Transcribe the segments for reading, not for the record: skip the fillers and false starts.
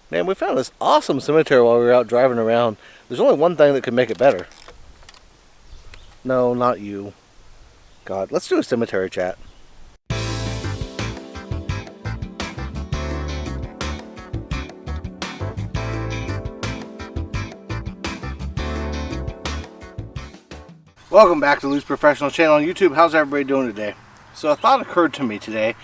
Man, we found this awesome cemetery while we were out driving around. There's only one thing that could make it better. No, not you. God, let's do a cemetery chat. Welcome back to Lou's Professional Channel on YouTube. How's everybody doing today? So a thought occurred to me today.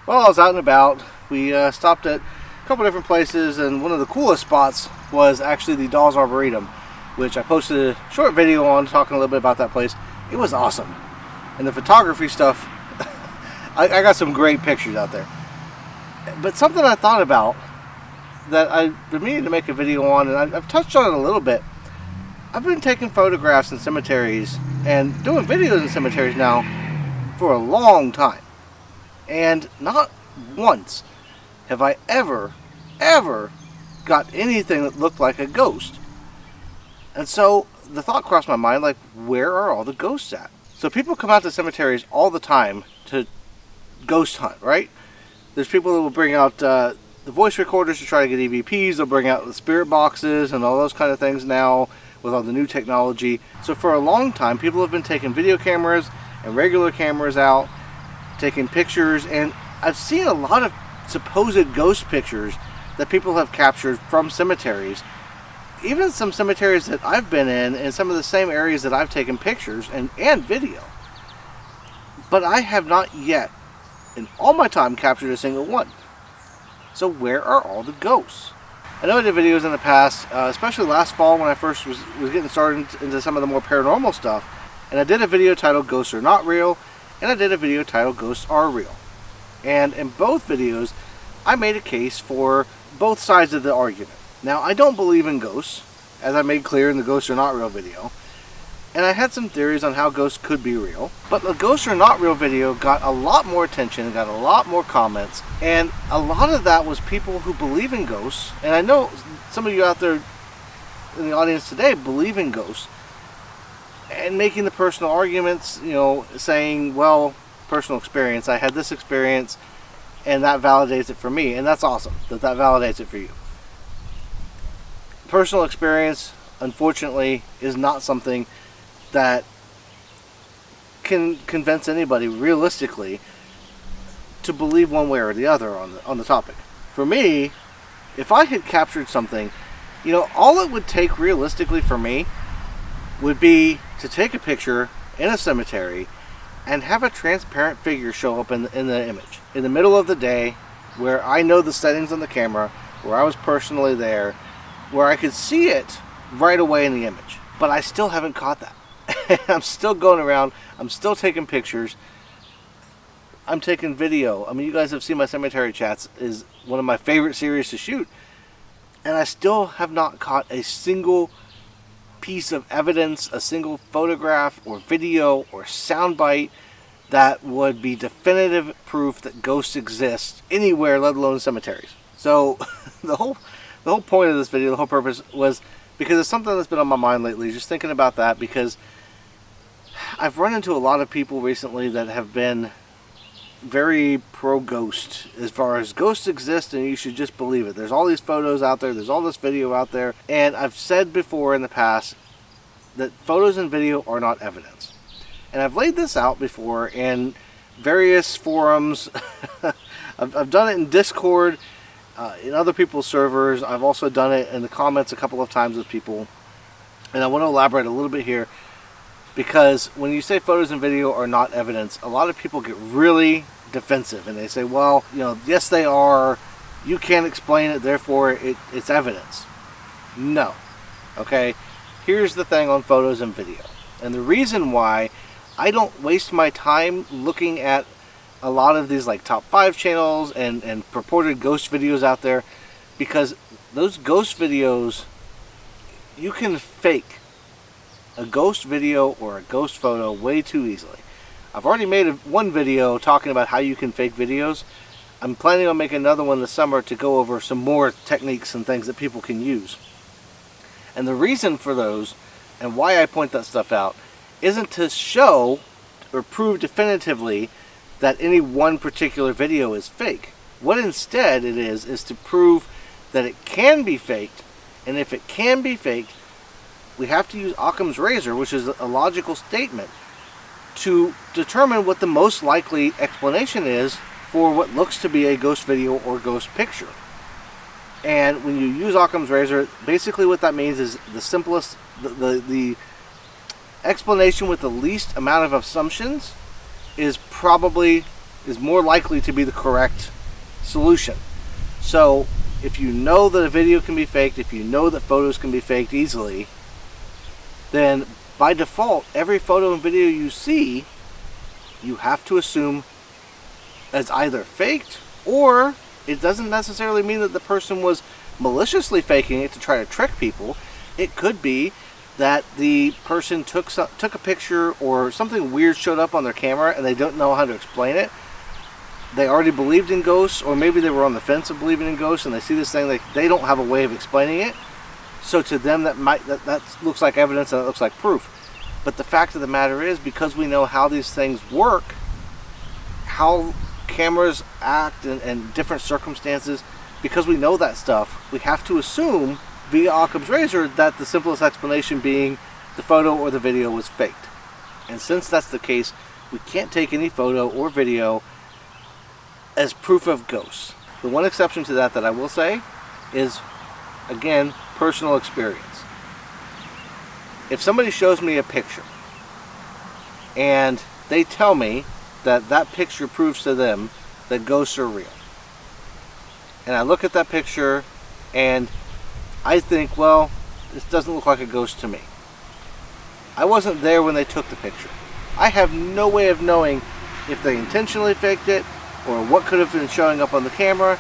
While I was out and about, we stopped at a couple different places, and one of the coolest spots was actually the Dolls Arboretum, which I posted a short video on talking a little bit about that place. It was awesome. And the photography stuff, I got some great pictures out there. But something I thought about that I've been meaning to make a video on, and I've touched on it a little bit. I've been taking photographs in cemeteries and doing videos in cemeteries now for a long time. And not once have I ever got anything that looked like a ghost. And so the thought crossed my mind, like, where are all the ghosts at? So people come out to cemeteries all the time to ghost hunt, right? There's people that will bring out the voice recorders to try to get EVPs. They'll bring out the spirit boxes and all those kind of things now with all the new technology. So for a long time, people have been taking video cameras and regular cameras out, taking pictures, and I've seen a lot of supposed ghost pictures that people have captured from cemeteries. Even some cemeteries that I've been in some of the same areas that I've taken pictures and video. But I have not yet, in all my time, captured a single one. So where are all the ghosts? I know I did videos in the past, especially last fall when I first was getting started into some of the more paranormal stuff. And I did a video titled Ghosts Are Not Real, and I did a video titled Ghosts Are Real. And in both videos, I made a case for both sides of the argument. Now, I don't believe in ghosts, as I made clear in the Ghosts Are Not Real video. And I had some theories on how ghosts could be real. But the Ghosts Are Not Real video got a lot more attention, got a lot more comments, and a lot of that was people who believe in ghosts. And I know some of you out there in the audience today believe in ghosts, and making the personal arguments, you know, saying, well, personal experience, I had this experience, and that validates it for me. And that's awesome that validates it for you. Personal experience, unfortunately, is not something that can convince anybody realistically to believe one way or the other on the topic. For me, if I had captured something, you know, all it would take realistically for me would be to take a picture in a cemetery and have a transparent figure show up in the image in the middle of the day, where I know the settings on the camera, where I was personally there, where I could see it right away in the image. But I still haven't caught that. I'm still going around, I'm still taking pictures, I'm taking video. I mean, you guys have seen my cemetery chats, is one of my favorite series to shoot, and I still have not caught a single piece of evidence, a single photograph or video or soundbite that would be definitive proof that ghosts exist anywhere, let alone cemeteries. So the whole point of this video, the whole purpose was because it's something that's been on my mind lately, just thinking about that, because I've run into a lot of people recently that have been very pro-ghost, as far as ghosts exist and you should just believe it. There's all these photos out there, there's all this video out there, and I've said before in the past that photos and video are not evidence. And I've laid this out before in various forums. I've done it in Discord, in other people's servers. I've also done it in the comments a couple of times with people. And I want to elaborate a little bit here, because when you say photos and video are not evidence, a lot of people get really defensive and they say, well, you know, yes they are, you can't explain it, therefore it's evidence. No. Okay? Here's the thing on photos and video. And the reason why I don't waste my time looking at a lot of these like top 5 channels and purported ghost videos out there, because those ghost videos, you can fake a ghost video or a ghost photo way too easily. I've already made one video talking about how you can fake videos. I'm planning on making another one this summer to go over some more techniques and things that people can use. And the reason for those, and why I point that stuff out, isn't to show or prove definitively that any one particular video is fake. What instead it is to prove that it can be faked, and if it can be faked, we have to use Occam's razor, which is a logical statement, to determine what the most likely explanation is for what looks to be a ghost video or ghost picture. And when you use Occam's razor, basically what that means is the simplest, the explanation with the least amount of assumptions is more likely to be the correct solution. So if you know that a video can be faked, if you know that photos can be faked easily, then by default, every photo and video you see, you have to assume as either faked, or it doesn't necessarily mean that the person was maliciously faking it to try to trick people. It could be that the person took a picture, or something weird showed up on their camera and they don't know how to explain it. They already believed in ghosts, or maybe they were on the fence of believing in ghosts, and they see this thing, they don't have a way of explaining it. So to them, that looks like evidence, and it looks like proof. But the fact of the matter is, because we know how these things work, how cameras act in different circumstances, because we know that stuff, we have to assume via Occam's razor that the simplest explanation being the photo or the video was faked. And since that's the case, we can't take any photo or video as proof of ghosts. The one exception to that I will say is, again, personal experience. If somebody shows me a picture and they tell me that that picture proves to them that ghosts are real, and I look at that picture and I think, well, this doesn't look like a ghost to me. I wasn't there when they took the picture. I have no way of knowing if they intentionally faked it or what could have been showing up on the camera.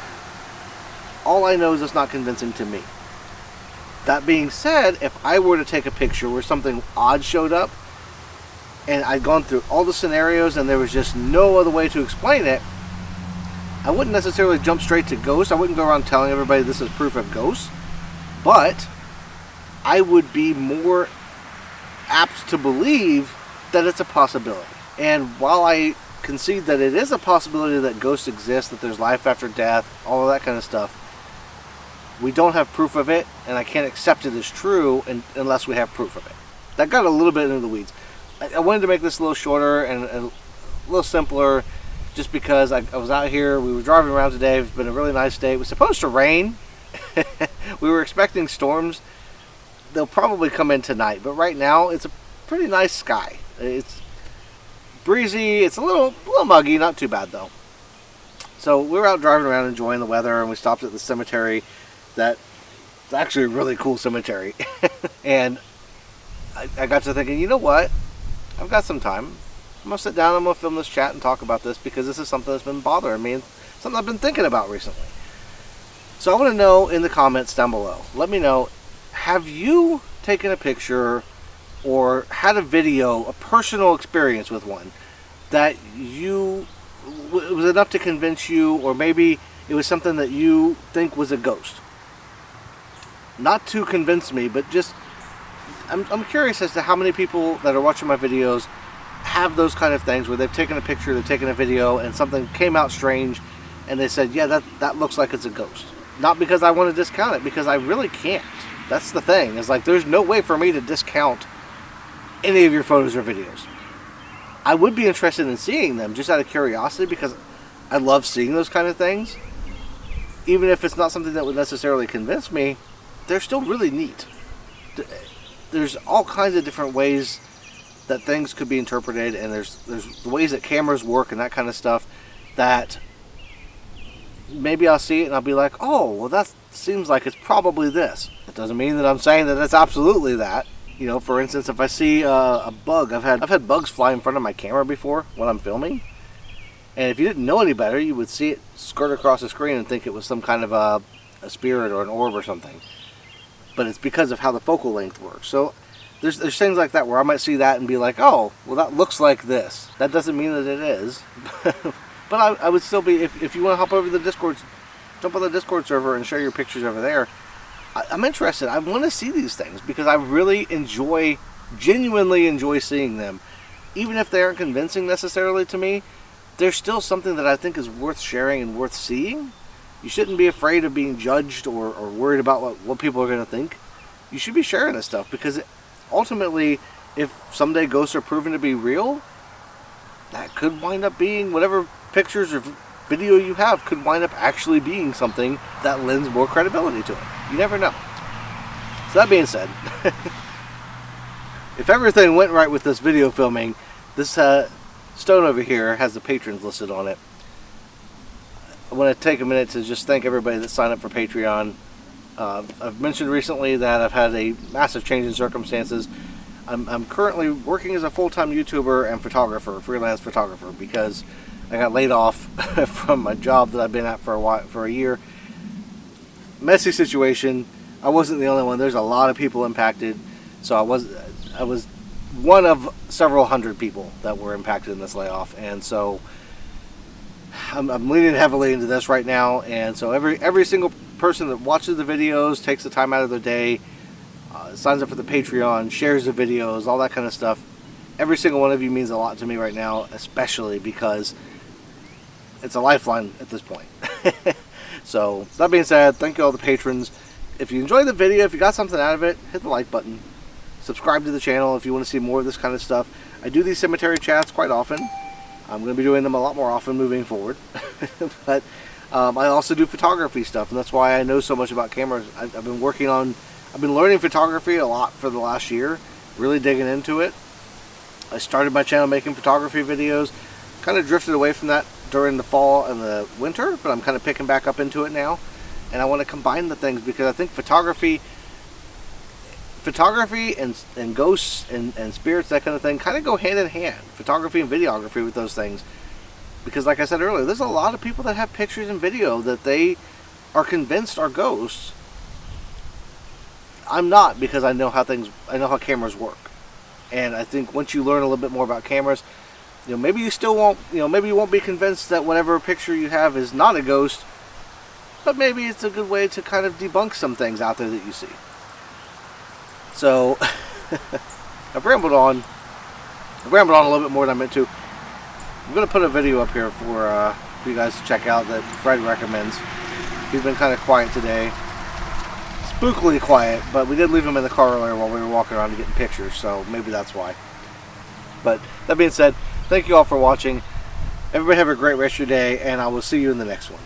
All I know is it's not convincing to me. That being said, if I were to take a picture where something odd showed up and I'd gone through all the scenarios and there was just no other way to explain it, I wouldn't necessarily jump straight to ghosts. I wouldn't go around telling everybody this is proof of ghosts. But I would be more apt to believe that it's a possibility. And while I concede that it is a possibility that ghosts exist, that there's life after death, all of that kind of stuff, we don't have proof of it, and I can't accept it as true unless we have proof of it. That got a little bit into the weeds. I wanted to make this a little shorter and a little simpler, just because I was out here, we were driving around today, it's been a really nice day. It was supposed to rain. We were expecting storms. They'll probably come in tonight, but right now it's a pretty nice sky. It's breezy, it's a little muggy, not too bad though. So we were out driving around enjoying the weather, and we stopped at the cemetery. That's actually a really cool cemetery. And I got to thinking, you know what? I've got some time. I'm going to sit down, I'm going to film this chat and talk about this, because this is something that's been bothering me and something I've been thinking about recently. So I want to know in the comments down below, let me know, have you taken a picture or had a video, a personal experience with one, that it was enough to convince you, or maybe it was something that you think was a ghost? Not to convince me, but just, I'm curious as to how many people that are watching my videos have those kind of things where they've taken a picture, they've taken a video, and something came out strange, and they said, yeah, that looks like it's a ghost. Not because I want to discount it, because I really can't. That's the thing. It's like, there's no way for me to discount any of your photos or videos. I would be interested in seeing them just out of curiosity, because I love seeing those kind of things. Even if it's not something that would necessarily convince me, they're still really neat. There's all kinds of different ways that things could be interpreted, and there's the ways that cameras work and that kind of stuff, that maybe I'll see it and I'll be like, oh, well, that seems like it's probably this. It doesn't mean that I'm saying that it's absolutely that. You know, for instance, if I see a bug, I've had bugs fly in front of my camera before when I'm filming, and if you didn't know any better, you would see it skirt across the screen and think it was some kind of a spirit or an orb or something. But it's because of how the focal length works. So there's things like that where I might see that and be like, oh, well, that looks like this. That doesn't mean that it is. But I would still be, if you want to hop over to the Discord, jump on the Discord server and share your pictures over there. I'm interested. I want to see these things because I really genuinely enjoy seeing them. Even if they aren't convincing necessarily to me, there's still something that I think is worth sharing and worth seeing. You shouldn't be afraid of being judged or worried about what people are going to think. You should be sharing this stuff, because ultimately, if someday ghosts are proven to be real, that could wind up being whatever pictures or video you have could wind up actually being something that lends more credibility to it. You never know. So that being said, if everything went right with this video filming, this stone over here has the patrons listed on it. I want to take a minute to just thank everybody that signed up for Patreon. I've mentioned recently that I've had a massive change in circumstances. I'm currently working as a full-time YouTuber and photographer, freelance photographer, because I got laid off from my job that I've been at for a year. Messy situation. I wasn't the only one. There's a lot of people impacted. So I was one of several hundred people that were impacted in this layoff, and so I'm leaning heavily into this right now. And so every single person that watches the videos, takes the time out of their day, signs up for the Patreon, shares the videos, all that kind of stuff. Every single one of you means a lot to me right now, especially because it's a lifeline at this point. So that being said, thank you all the patrons. If you enjoyed the video, if you got something out of it, hit the like button. Subscribe to the channel if you want to see more of this kind of stuff. I do these cemetery chats quite often. I'm going to be doing them a lot more often moving forward. But I also do photography stuff, and that's why I know so much about cameras. I've been learning photography a lot for the last year, really digging into it. I started my channel making photography videos, kind of drifted away from that during the fall and the winter, but I'm kind of picking back up into it now. And I want to combine the things, because I think photography and ghosts and spirits, that kind of thing, kind of go hand in hand. Photography and videography with those things. Because like I said earlier, there's a lot of people that have pictures and video that they are convinced are ghosts. I'm not, because I know how cameras work. And I think once you learn a little bit more about cameras, maybe you still won't, maybe you won't be convinced that whatever picture you have is not a ghost, but maybe it's a good way to kind of debunk some things out there that you see. So, I've rambled on a little bit more than I meant to. I'm going to put a video up here for you guys to check out that Fred recommends. He's been kind of quiet today. Spookily quiet, but we did leave him in the car earlier while we were walking around and getting pictures, so maybe that's why. But that being said, thank you all for watching. Everybody have a great rest of your day, and I will see you in the next one.